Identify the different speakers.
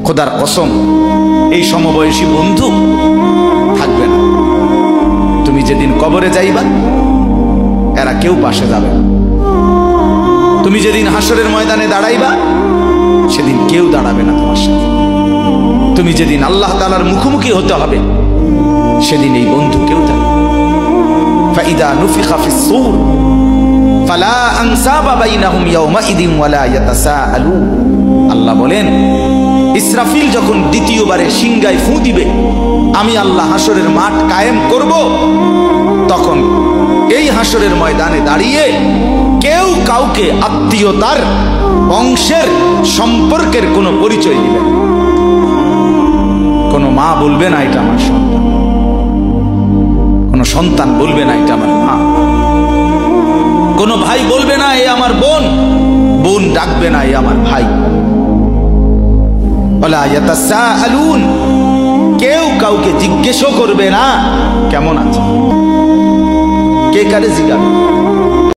Speaker 1: খোদার কসম এই সমবয়সী বন্ধু থাকবে না। তুমি যেদিন কবরে যাইবা এরা কেউ পাশে যাবে না। তুমি যেদিন হাসরের ময়দানে দাঁড়াইবা সেদিন কেউ দাঁড়াবে না তোমার সাথে। তুমি যেদিন আল্লাহ তাআলার মুখোমুখি হতে হবে সেদিন এই বন্ধু কেউ থাকবে। ফাইদা নুফিখা ফিস-সূর ফালা আনসাবা বাইনাহুম ইয়াওমাইদিন ওয়ালা ইয়াতাসাআলুন। আল্লাহ বলেন, ইসরাফিল যখন দ্বিতীয়বারে সিংগায় ফু দিবে, আমি আল্লাহ হাসরের মাঠ কায়েম করব, তখন এই হাসরের ময়দানে দাঁড়িয়ে কেউ কাউকে আত্মীয়তার, বংশের, সম্পর্কের কোনো পরিচয় দিবে। কোনো মা বলবে না এটা আমার সন্তান, কোনো সন্তান বলবে না এটা আমার মা, কোনো ভাই বলবে না এ আমার বোন, বোন ডাকবে না এ আমার ভাই। ওয়ালা ইয়াতাসাআলুন, কেউ কাউকে জিজ্ঞেসও করবে না কেমন আছে, কে কারে জিজ্ঞাসা।